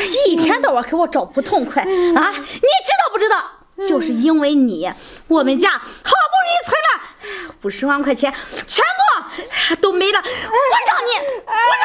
一天到晚给我找不痛快啊！你知道不知道？就是因为你，我们家好不容易存了50万块钱，全部都没了。我让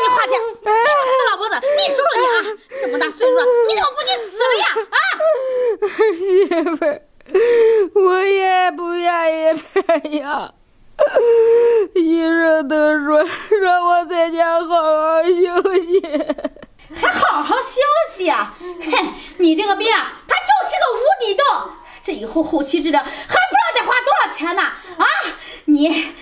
你花钱，你个死老婆子！你说说你啊，这么大岁数了，你怎么不去死了呀？啊！儿媳妇儿，我也不愿意这样。医生都说让我在家好好休息。还好好休息啊！哼，你这个病啊，它就是个无底洞，这以后后期治疗还不知道得花多少钱呢！啊，你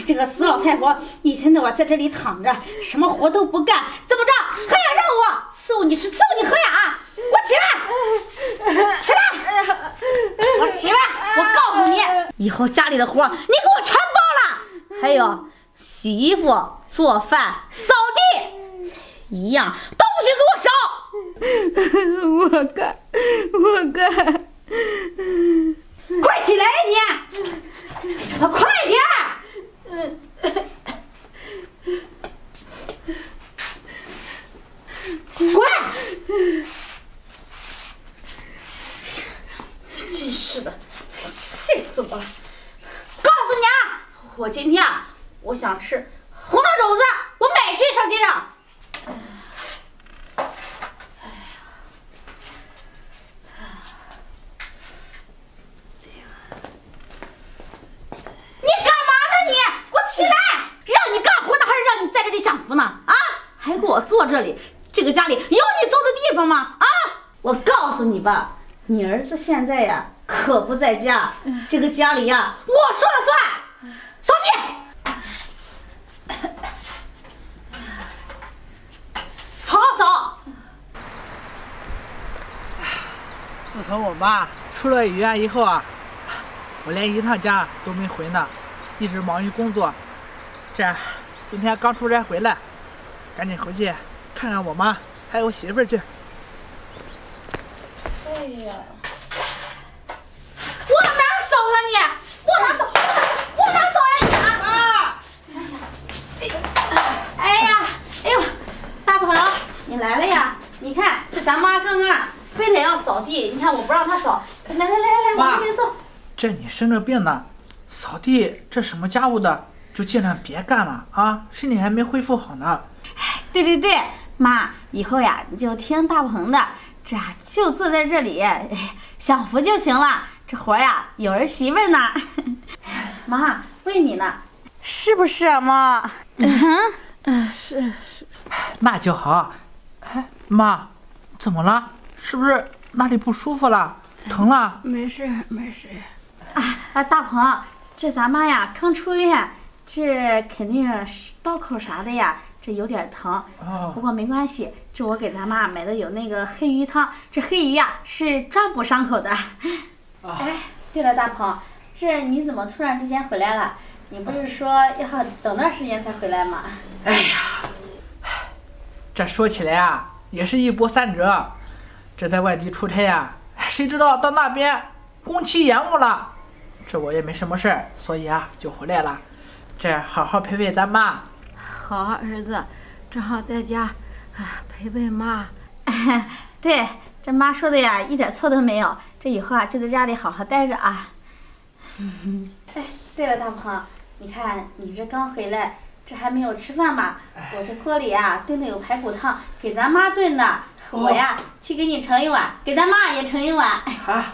这个死老太婆，一天到晚在这里躺着，什么活都不干，怎么着还要让我伺候你吃伺候你喝呀？啊，给我起来，起来，我起来！我告诉你，以后家里的活你给我全包了，还有洗衣服、做饭、扫地。一样都不许给我少！我干，快起来你！快点！滚！真是的，气死我了！告诉你啊，我今天啊，我想吃红烧肘子，我买去上街上。你干嘛呢你？给我起来！让你干活呢，还是让你在这里享福呢？啊，还给我坐这里？这个家里有你坐的地方吗？啊！我告诉你吧，你儿子现在呀可不在家，这个家里呀我说了算。扫地。好好扫。自从我妈出了医院以后啊，我连一趟家都没回呢，一直忙于工作。今天刚出差回来，赶紧回去看看我妈还有我媳妇儿去。哎呀，往哪扫了你？往哪扫？往哪扫呀你啊？哎呀，哎呦，大鹏，你来了呀？你看这咱妈刚刚非得要扫地，你看我不让她扫，来，往这边坐。这你生着病呢，扫地这什么家务的就尽量别干了啊，身体还没恢复好呢。对，妈，以后呀你就听大鹏的，这就坐在这里享福就行了。这活呀有儿媳妇呢。妈，喂你呢，是不是啊妈？是。那就好。哎，妈，怎么了？是不是哪里不舒服了？疼了？没事。大鹏，这咱妈呀刚出院，这肯定是刀口啥的呀，这有点疼。不过没关系，这我给咱妈买的有那个黑鱼汤，这黑鱼呀是专补伤口的。哎，对了，大鹏，这你怎么突然之间回来了？你不是说要等段时间才回来吗？哎呀，这说起来啊，也是一波三折。这在外地出差呀，谁知道到那边工期延误了，这我也没什么事儿，所以啊就回来了。这好好陪陪咱妈。好啊，儿子，正好在家陪陪妈。对，这妈说的呀，一点错都没有。这以后啊，就在家里好好待着啊。哎，对了，大鹏，你看你这刚回来，这还没有吃饭吧？我这锅里啊炖的有排骨汤，给咱妈炖的。我呀去给你盛一碗，给咱妈也盛一碗。啊，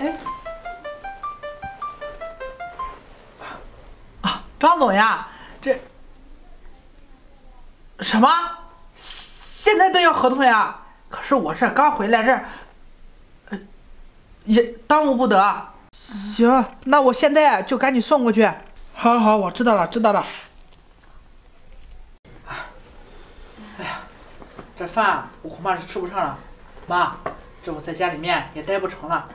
哎，张总呀，这什么？现在都要合同呀？可是我这刚回来这儿，也耽误不得。行，那我现在就赶紧送过去。好，我知道了。哎呀，这饭我恐怕是吃不上了。妈，这我在家里面也待不成了，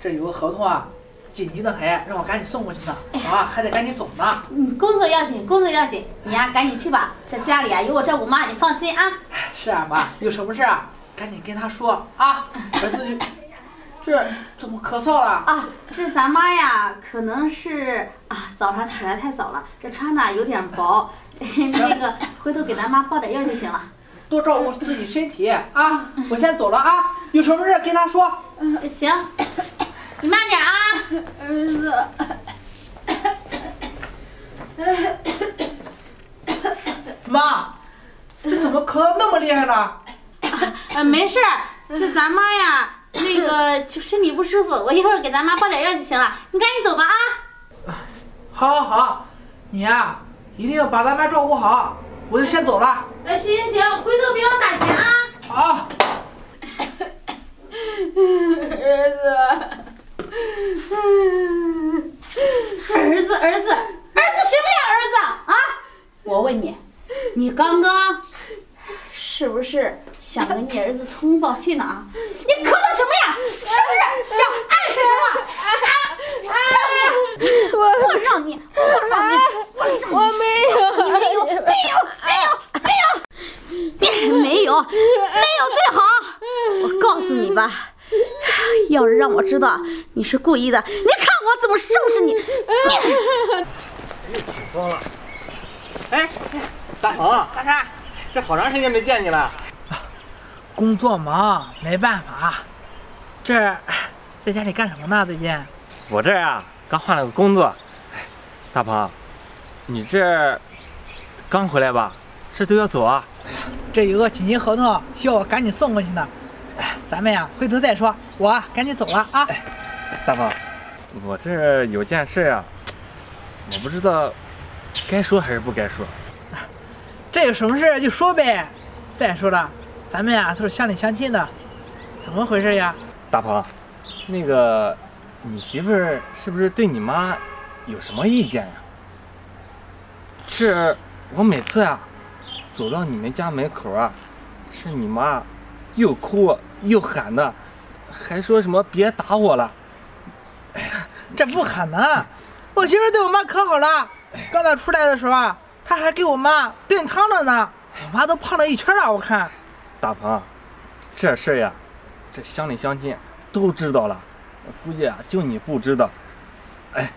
这有个合同啊，紧急的很，让我赶紧送过去呢。我还得赶紧走呢。工作要紧，你呀赶紧去吧。这家里啊有我照顾妈，你放心啊。是啊，妈，有什么事啊，赶紧跟他说啊。儿子这怎么咳嗽了啊？这咱妈呀，可能是早上起来太早了，这穿的有点薄。那个回头给咱妈报点药就行了。多照顾自己身体啊！我先走了啊，有什么事跟他说。行，你慢点啊，儿子。妈，这怎么咳得那么厉害了？没事儿，这咱妈呀，那个就身体不舒服，我一会儿给咱妈泡点药就行了。你赶紧走吧啊！好，你呀，一定要把咱妈照顾好，我就先走了。行，回头别忘打钱啊！好。儿子什么呀？儿子啊！我问你，你刚刚是不是想跟你儿子通报信呢啊？你咳嗽什么呀？是不是想暗示什么？我让你，我没有最好。我告诉你吧，要是让我知道你是故意的，你看我怎么收拾你！又起风了。哎，大鹏，大山，这好长时间没见你了。工作忙，没办法。这在家里干什么呢？最近？我这儿啊，刚换了个工作。哎，大鹏，你这刚回来吧？这都要走啊？这有个紧急合同需要我赶紧送过去呢。咱们呀，回头再说。我赶紧走了啊！大鹏，我这有件事啊，我不知道该说还是不该说。这有什么事就说呗。再说了，咱们呀都是乡里乡亲的，怎么回事呀？大鹏，那个你媳妇儿是不是对你妈有什么意见呀？是我每次啊走到你们家门口啊，是你妈又哭又喊的，还说什么别打我了。哎呀，这不可能！我媳妇对我妈可好了，刚才出来的时候啊，她还给我妈炖汤了呢，我妈都胖了一圈了，我看。大鹏，这事儿呀，这乡里乡亲都知道了，估计啊就你不知道。哎，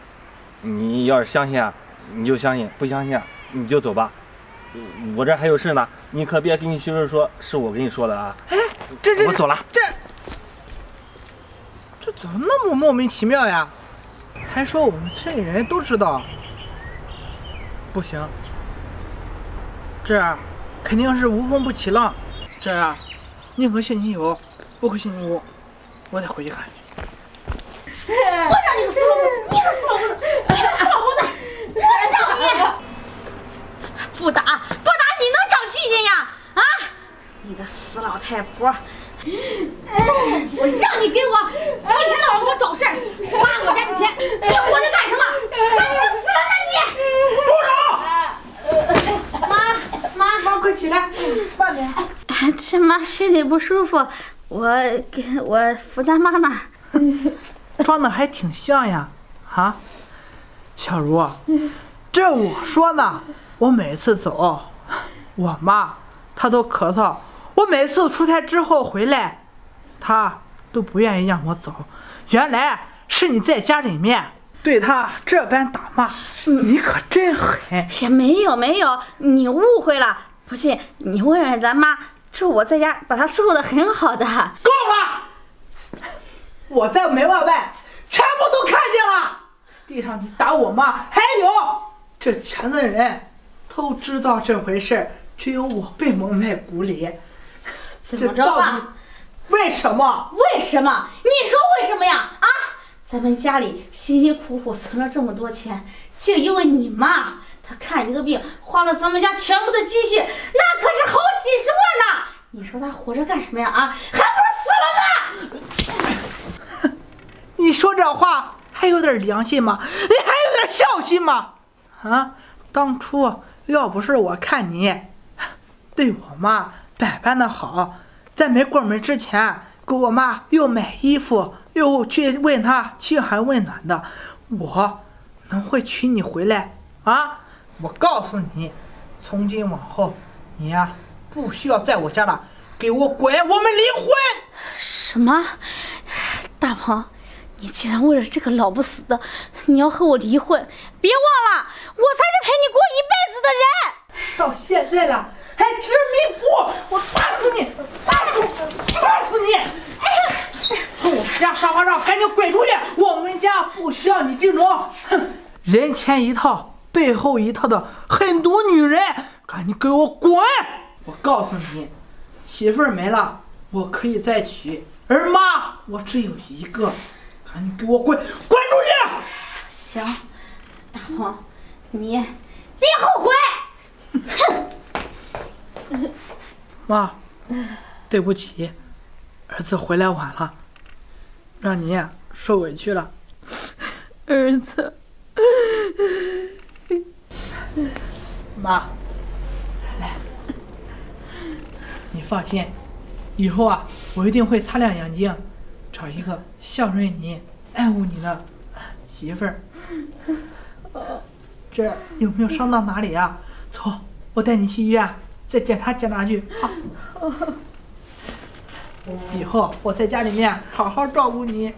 你要是相信啊，你就相信；不相信啊，你就走吧。我这还有事呢，你可别跟你媳妇说是我跟你说的啊。哎，我走了。这怎么那么莫名其妙呀？还说我们村里人都知道。不行，这肯定是无风不起浪。这宁可信其有，不可信其无。我得回去看。我让你个死老母，你个死老母，你个死老母子！我让你不打，你能长记性呀？啊！你个死老太婆！我让你给我一天到晚给我找事儿，花我家的钱，你活着干什么？还不如死了呢你！住手！妈，快起来，慢点。这妈身体不舒服，我扶咱妈呢。装的还挺像呀，啊，小茹，这我说呢，我每次走，我妈她都咳嗽，我每次出差之后回来，她都不愿意让我走。原来是你在家里面对她这般打骂，你可真狠。也没有，你误会了。不信你问问咱妈，这我在家把她伺候的很好的。够了！我在门外全部都看见了，地上你打我妈，还有这全村人都知道这回事，只有我被蒙在鼓里。怎么着吧？为什么？为什么？你说为什么呀？啊！咱们家里辛辛苦苦存了这么多钱，就因为你妈她看一个病花了咱们家全部的积蓄，那可是好几十万呢。你说她活着干什么呀？啊，还不如死了呢！你说这话还有点良心吗？你还有点孝心吗？啊，当初要不是我看你对我妈百般的好，在没过门之前给我妈又买衣服，又去问她嘘寒问暖的，我能会娶你回来啊？我告诉你，从今往后你呀不需要在我家了，给我滚，我们离婚。什么？大鹏，你竟然为了这个老不死的，你要和我离婚？别忘了，我才是陪你过一辈子的人。到现在了，还执迷不我打死你！打死你！从我们家沙发上赶紧滚出去！我们家不需要你这种人前一套背后一套的狠毒女人！赶紧给我滚！我告诉你，媳妇儿没了，我可以再娶，而妈我只有一个。赶紧给我滚！滚出去！行，大黄，你别后悔！哼！妈，对不起，儿子回来晚了，让你受委屈了。儿子，妈，来，你放心，以后我一定会擦亮眼睛，找一个孝顺你、爱护你的媳妇儿。这有没有伤到哪里啊？走，我带你去医院再检查检查去啊。以后我在家里面好好照顾你。